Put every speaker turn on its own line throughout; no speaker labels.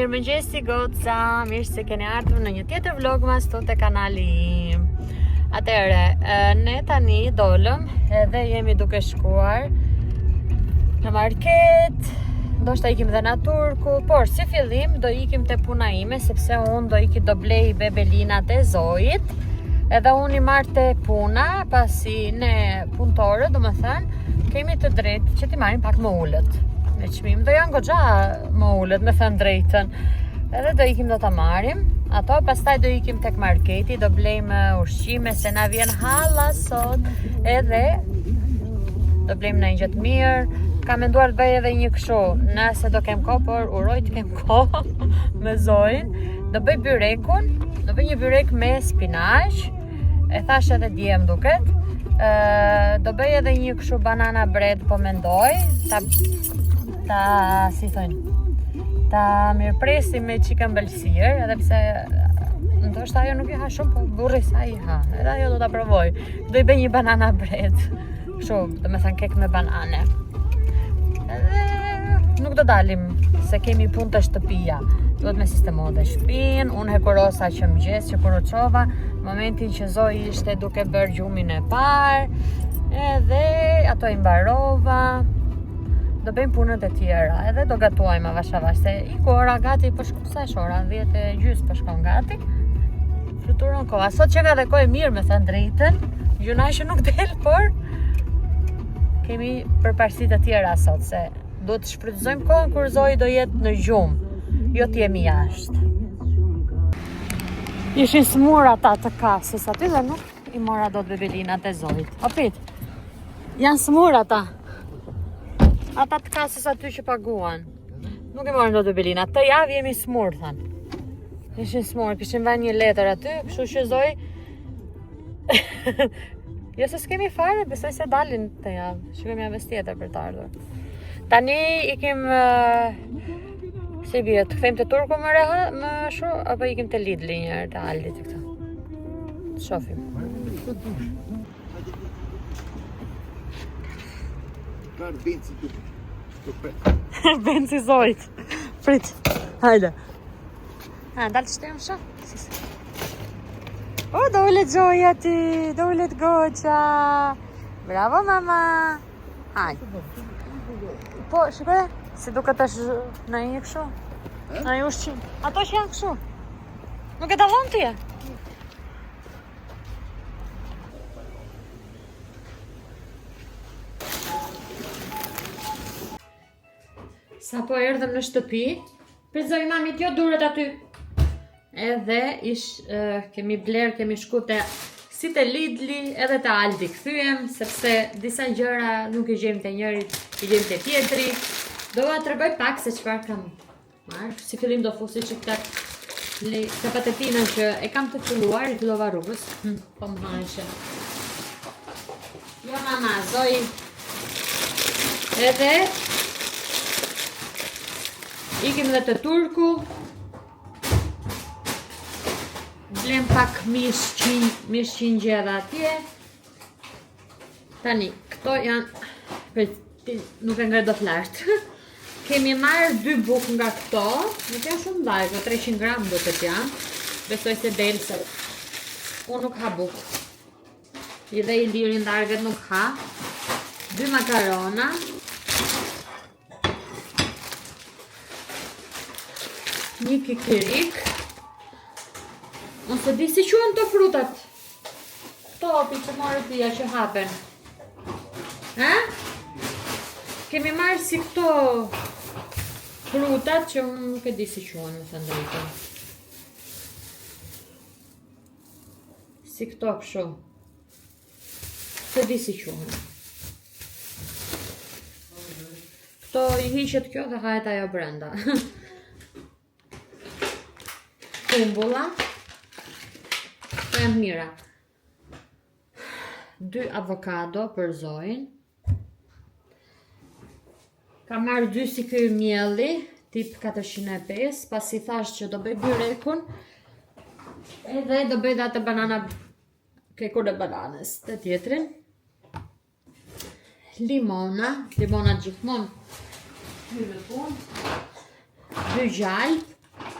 Mirëmëngjesi goca, mirë se keni ardhur në një tjetër vlogmas të kanali im. Atëre, ne tani dolëm edhe jemi duke shkuar në market. Ndoshta ikim dhe në Turku, por si fillim do ikim te puna ime sepse unë do iki do blej bebelinat e Zojit. Edhe unë i marrë te puna, pasi ne punëtorët, domethënë, kemi të drejtë që t'i marrim pak më ullët. Me çmim do janë goxha më ullët, me thënë drejtën. Edhe do ikim do ta marrim ato, pastaj do ikim tek marketi, do blejmë ushqime se na vjen halla sot, edhe do blejmë në një gjë të mirë. Kam menduar të bëj edhe një kështu, nëse do kem kohë, por uroj të kem kohë me Zojin. Do bëj byrekun, do bëj një byrek me spinaq, e thash edhe dje më duket. Do bëj edhe një kështu banana bread, po mendoj, si thonë, ta mirëpresim me qikën bëlsirë, edhe pse ndoshta ajo nuk i ha shumë, po burri sa i ha, edhe ajo do ta provoj. Do i bëj një banana bread, kështu, do me thënë kek me banane. Edhe nuk do dalim, se kemi punë të shtëpia. Duhet me sistemo dhe shpinë, unë hekurosa që mëngjes që kur u çova, momentin që Zoji ishte duke bërë gjumin e parë, edhe ato i mbarova. Do bëjmë punët e tjera, edhe do gatuajmë avash avash, se iku ora gati, po sa është ora, 10:30 po shkon gati. Fluturon koha. Sot që ka dhe kohë mirë, me thënë drejtën, gjuna që nuk del, por kemi përparësi të tjera sot, se do të shfrytëzojmë kohën kur Zoji do jetë në gjumë, jo t'jemi jashtë. Ishin smur ata të kasës aty dhe nuk i mora dot bebelinat e Zojit. O prit, janë smur ata. Ata të kasës aty që paguan. Nuk i morën dot bebelinat. Të javë jemi smur, thanë. Ishin smur, kishin vënë një letër aty, kështu që Zoji jo se s'kemi fare, besoj se dalin të javë. Shikojmë javës tjetër për të ardhur. Tani ikim si bie, të kthejmë te Turku më shu, apo ikim te Lidli një herë, te Aldi të këta. Shohim.
Kar benzi tu.
Benzi Zojit. Prit. Hajde. Dalë të shtejmë shoh. O, do ullet Zoja ti, do ullet goqa. Bravo, mama. Hajde. Po, shikoj, si duket është në një kështu. Në një ushqim. Ato që janë kështu. Nuk e dallon ti e? Sa po erdhëm në shtëpi, prizoj mamit jo duret aty. Edhe kemi bler, kemi shku si te Lidli edhe te Aldi kthyem, sepse disa gjëra nuk i gjejmë te njërit, i gjejmë te tjetri. Do a tregoj pak se çfarë kam marrë. Si fillim do fusi çka patetinën që e kam të filluar, i fillova rrugës. Po më haqe. Jo mama, Zoji. Edhe ikim dhe të Turku. Blem pak mish qingje edhe atje. Tani, këto janë, nuk e ngre do të lartë. Kemi marrë 2 bukë nga këto, nuk janë shumë ndaj, 300 gram do të janë. Besoj se del se unë nuk ha bukë. I dhe i liri ndargët nuk ha. 2 makarona. Një kikirik. Unë se di si quhen të frutat. Topi që morë tia që hapen. Kemi marrë si këto frutat që unë nuk e di si quhen, me thënë drejtën. Si këto kështu. Se di si quhen. Këto i hiqet kjo dhe hahet ajo brenda. Kumbulla. Të janë mira. 2 avokado për Zojin. Kam marrë 2 si ky mjelli, tip 405, pasi thash që do bëj byrekun. Edhe do bëj dhe atë banana, kekun e bananës, të tjetrin. Limona gjithmonë. 2 gjallë.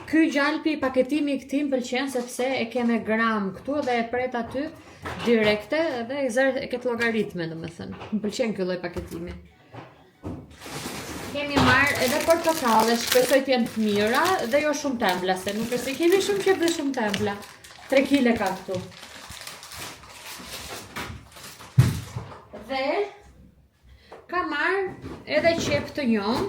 Ky gjalpi paketimi I këtij m'pëlqen sepse e ke me gram këtu dhe e pret aty direkte dhe e ket llogaritme, domethënë. M'pëlqen ky lloj paketimi. Kemi marrë edhe portokalle, shpresoj të jenë të mira dhe jo shumë tembla, se nuk e se kemi shumë qef dhe shumë tembla. 3 kg ka këtu. Dhe ka marrë edhe qep të njom.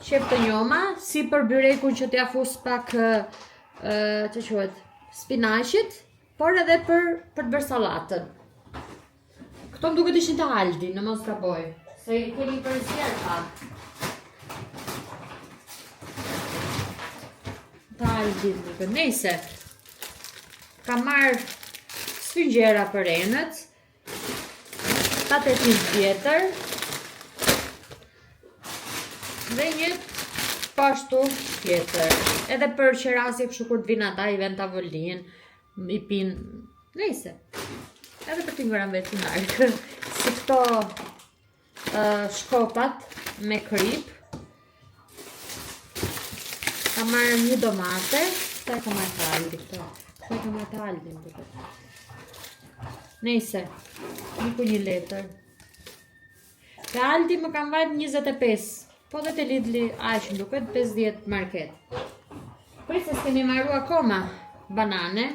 Qep të njoma, si për byrekun që t'ja fus pak që quhet, spinaqit, por edhe për të bërë sallatën. Këto më duket ishin të Aldi, në mos gaboj. Se I kemi përzjer pak. Të Aldi duket. Nejse. Ka marrë sfingjera për enët. Patatin tjetër. Dhe një pashtu tjetër. Edhe për qerasi kështu kur t'vin ata I vën tavolin, I pin. Nejse. Edhe për t'i ngëran vetë larkë. Si këto shkopat me krip. Ka marrë një domate. Këta ka marrë të Aldi këto. Këta ka marrë të Aldi më duket. Nejse. Niku një letër. Të Aldi më kam vajtë 25. Po dhe të Lidli aq më duket 50 market. Prisë s'kemi marru akoma banane.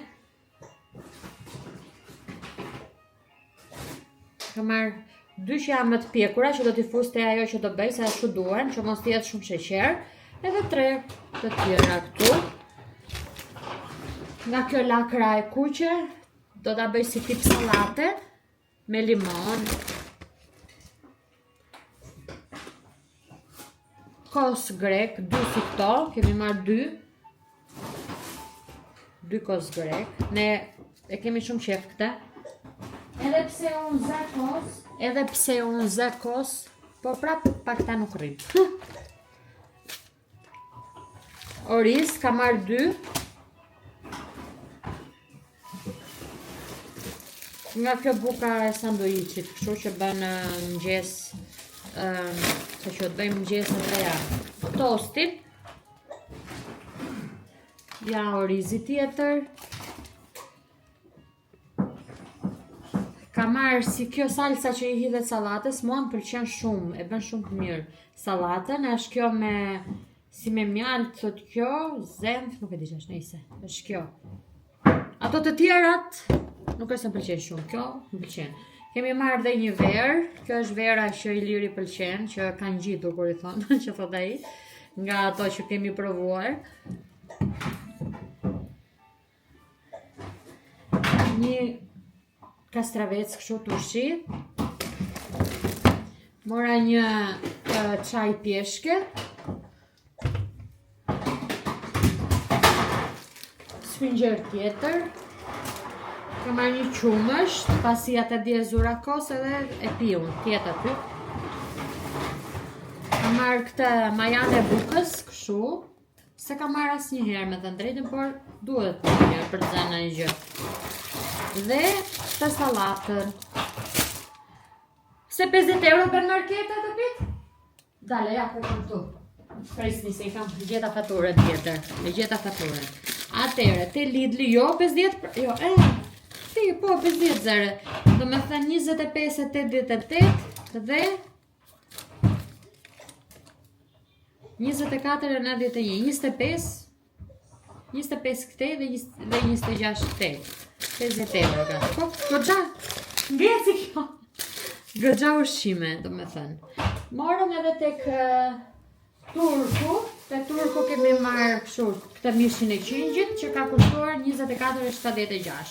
Ka marrë 2 që janë më të pjekura që do t'i fuste ajo që do bëj, se ashtu duhen, që mos t'jetë shumë sheqer, edhe 3 të tjera këtu. Nga kjo lakra e kuqe, do t'a bëj si tip sallate, me limon. Kos grek, 2 si këto, kemi marrë 2 kos grek, ne e kemi shumë qef këte. Edhe pse unë zë kos, po prap pak ta nuk rrim. Oriz, ka marrë 2. Nga kjo buka e sanduiqit, kështu që bën mëngjes, që të bëjmë mëngjes në 3 javë. Tostin. Ja orizi tjetër. Ka marrë si kjo salsa që I hidhet salatës, mua më pëlqen shumë, e bën shumë të mirë sallatën, është kjo me, si me mjaltë, thot kjo, zemf, nuk e di që është, nejse, është kjo. Ato të tjerat, nuk është më pëlqen shumë, kjo më pëlqen. Kemi marrë dhe një verë, kjo është vera që Iliri pëlqen, që kanë gjitur kur I thonë, që thot ai, nga ato që kemi provuar. Një kastravec kështu turshi. Mora një çaj pjeshke. Sfinxher tjetër. Ka marrë një qumësht, pasi atë dje zura kos edhe e piun, tjetë aty. Ka marrë këtë majane bukës, kështu. Se ka marrë asë njëherë me të drejtën, por duhet njëherë për të zënë një gjë. Dhe të salatën. Se 50 euro për marketa të pitë? Dale, ja, për këtu. Presni se I kam gjeta faturën tjetër. E gjeta faturën. Atere, te Lidli, jo 50, jo, po 50 zere. Do me thënë 25,88 dhe 24,91, 25 këtej dhe 26 këtej. 50 euro ka. Po, gëgja, ngeci kjo. Gëgja ushqime, do me thënë. Morëm edhe tek Turku. Te Turku kemi marrë kështu këtë mishin e qingjit që ka kushtuar 24,76.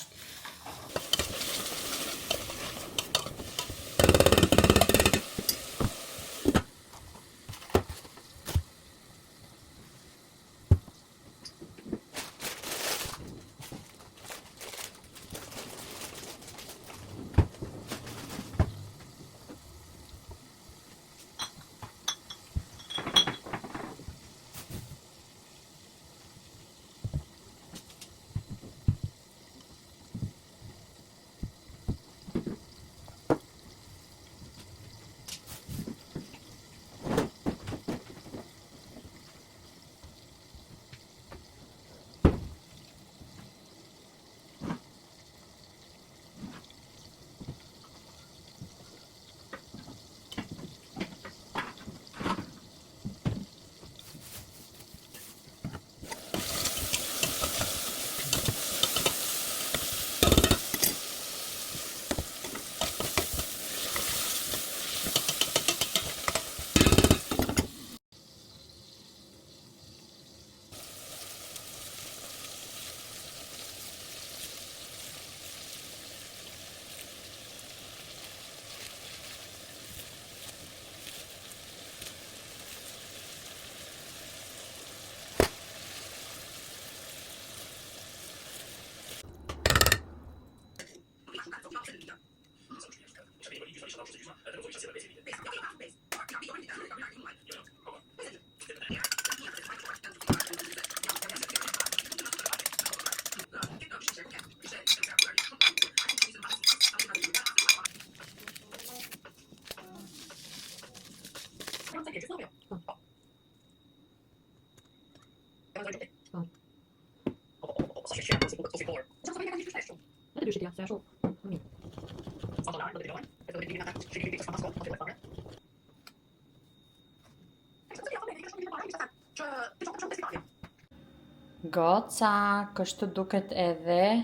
Goca, kështu duket edhe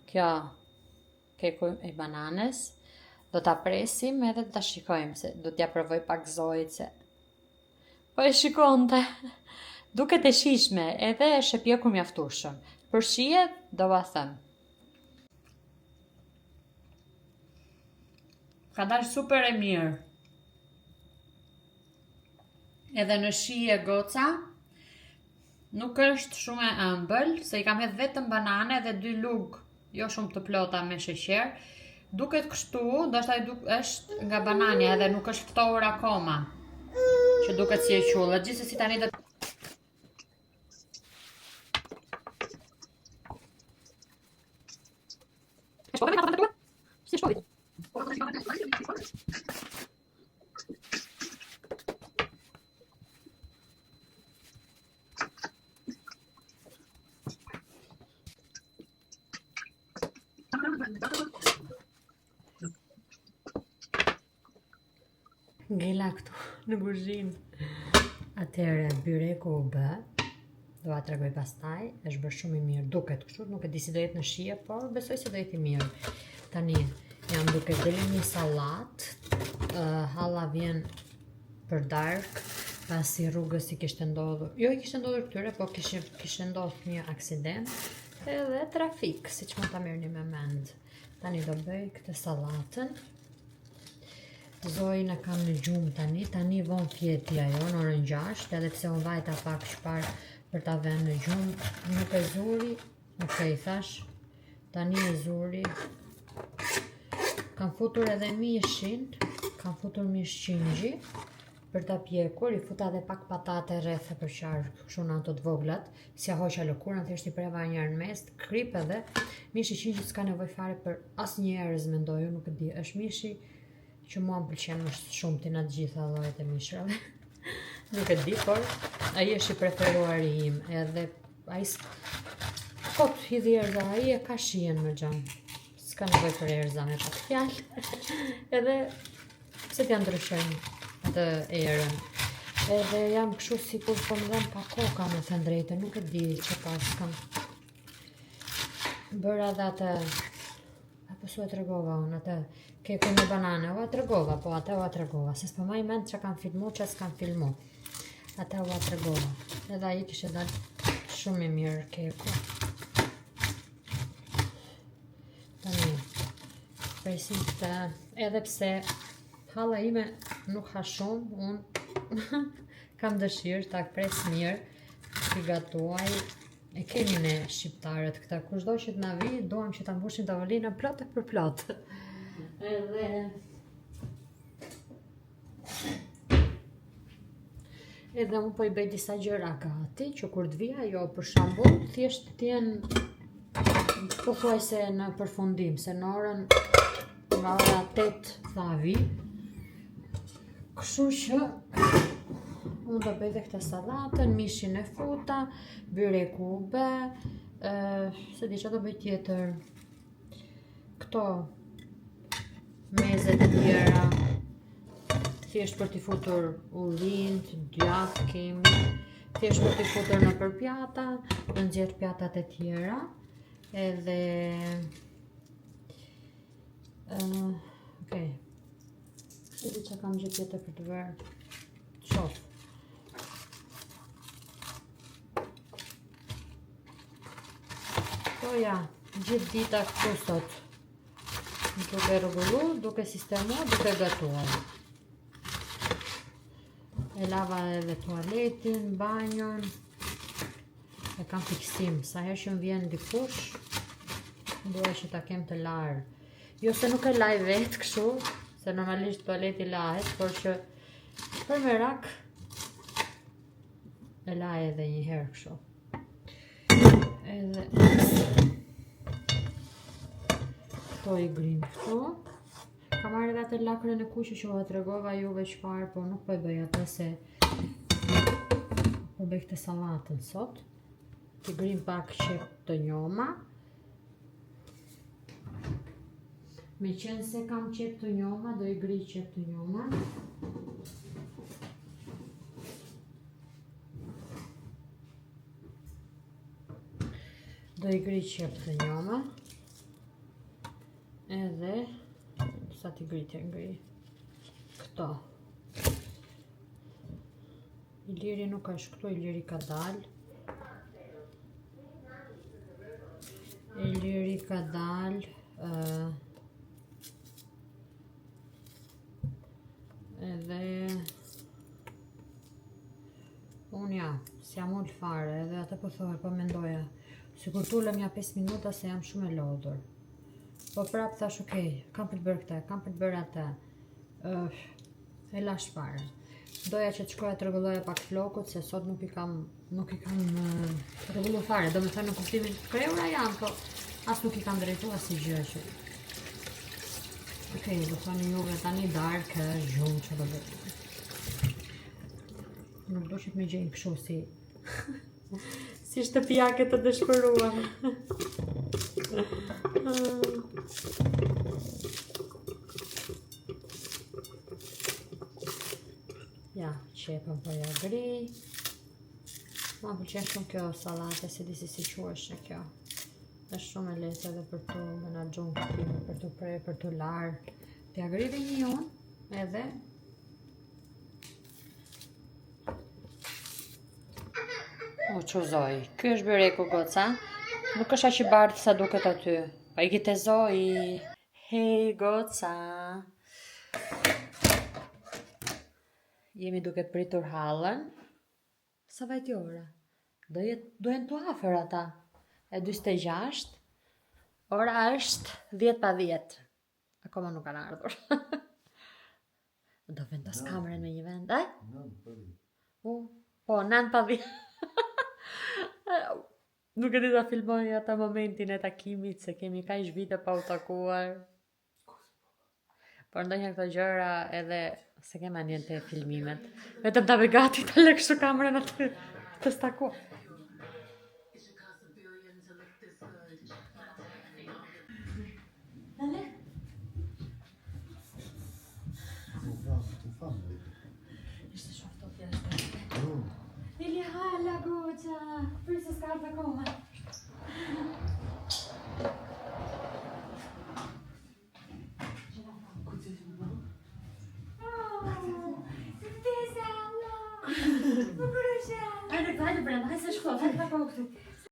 kjo keku i bananes. Do ta presim edhe ta shikojmë se do t'ja provoj pak Zoit se po e shikonte. Duket e shishme edhe e shepjekur mjaftueshëm. Për shihet do va them. Ka dalë super e mirë. Edhe në shije goca nuk është shumë e ëmbël, se i kam hedhë vetëm banane dhe 2 lugë, jo shumë të plota me sheqer. Duket kështu, ndoshta është nga banania edhe nuk është ftohur akoma. Që duket si e qullë. Gjithsesi tani do ngela këtu në kuzhinë. Atëherë byreku u bë. Do a tregoj pastaj, është bërë shumë i mirë. Duket kështu, nuk e di si do jetë në shije, por besoj se do jetë i mirë. Tani jam duke bërë një sallatë. Halla vjen për darkë, pasi rrugës i kishte ndodhur. Jo i kishte ndodhur këtyre, po kishte ndodhur një aksident edhe trafik, siç mund ta merrni me mend. Tani do bëj këtë sallatën. Zojnë kam në gjumë tani von fjeti ajo në orën 6, edhe pse unë vajta pak shpar për ta vënë në gjumë, nuk e zuri, okej, thash, tani e zuri. Kam futur edhe mishin, kam futur mish qingji për ta pjekur, i futa edhe pak patate rreth për qark, kështu në ato të voglat, si a hoqa lëkurën, thjesht i preva njërë në mes, krip edhe, mishi qingji s'ka nevoj fare për asnjë erëz mendoju, nuk e di, është mishi që mua më pëlqen më shumë të nga të gjitha llojet e mishrave. Nuk e di, por ai është i preferuari im, edhe ai kot hidhi erza, ai e ka shijen më xhan. S'ka nevojë për erza me pak fjalë. Edhe pse t'ja ndryshojnë atë erën. Edhe jam kështu sikur po më dhan pa koka me thënë drejtën, nuk e di që pas kam. Bëra edhe atë, apo s'u e tregova unë atë keku me banane, ua tregova, po atë ua tregova, se s'po maj mend që kam filmu, që s'kam filmu. Atë ua tregova, edhe ai kishe dalë shumë i mirë keku. Tani, presim këtë, edhe pse halla ime nuk ha shumë, unë kam dëshirë ta pres mirë, t'i gatuaj. E kemi ne shqiptarët këta, kushdo që t'na vi, duam që ta mbushim tavolina plot për plot. Edhe unë po i bëj disa gjëra gati, që kur t'vija, jo për shembull, thjesht t'jenë pothuajse në përfundim, se në orën nga ora 8 tha vi. Kështu që unë do bëj dhe këtë sallatën, mishin e futa, byreku u bë, se di që do bëj tjetër, këto mezet e tjera, thjesht për t'i futur ullinë, djathkim, thjesht për t'i futur në për pjata, në nxjerr pjatat e tjera, edhe okej, se di që kam gjë tjetër për të vërë, qof. Po ja, gjithë dita këtu sot, duke rregullu, duke sistemu, duke gatuar. E lava edhe tualetin, banjon, e kam fiksim, sa herë që më vjen dikush, duaj që ta kem të larë. Jo se nuk e laj vetë kështu, se normalisht tualeti lahet, por që për merak e lahe edhe një herë kështu. Edhe këto i grim këtu. Kam marrë edhe atë lakrën e kuqe që ua tregova juve çfarë, por nuk po e bëj atë se po bëj këtë sallatën sot. Të grim pak qep të njoma. Me qenë se kam qep të njoma, do i gri qep të njoma. Do i gri qep të njoma. Edhe sa t'i ngri këto. Iliri nuk është këtu, Iliri ka dalë. Iliri ka dalë. Edhe unë ja, s'jam ullë fare, edhe atë po thore, po mendoja. Sikur t'ullem ja 5 minuta se jam shumë e lodhur. Po prap thash, okej, kam për të bërë këtë, kam për të bërë atë. E lash fare. Doja që të shkoja të rregulloja pak flokut, se sot nuk i kam rregullu fare. Do me thënë në kuptimin kreura jam, po as nuk i kam drejtu as i gjë që. Okej, do thoni juve tani dark e gjumë që do bërë. Nuk do që të me gjenë kështu si shtëpiake të dëshpëruar. Ja, qepën po ja gri. Ma pëlqen shumë kjo sallate, se di si quhesh kjo. Është shumë e lehtë edhe për tu menaxhu kuptimin, për tu prej, për tu lar. T'ja gri dhe një unë, edhe o quzoj, ky është byreku goca. Nuk është aq i bardhë sa duket aty. Pa i kite Zoi. Hej goca. Jemi duke pritur hallën. Sa vajti ora? Duhen të afër ata. E 46. Ora është 10:10. Akoma nuk kanë ardhur. Do vendos kamerën me një vend, e? Po, 9:10. Nuk e di ta filmoj ata momentin e takimit, se kemi kaq vite pa u takuar. Por ndonjë këto gjëra edhe se kema njën të filmimet. Vetëm ta bëj gati ta lë kështu kamerën aty të stakuar. Ishte shumë të fjashtë. Ili hala goqa, për se s'ka ardhë akoma. Hajde brenda, hajde se shkot, hajde pa kokët.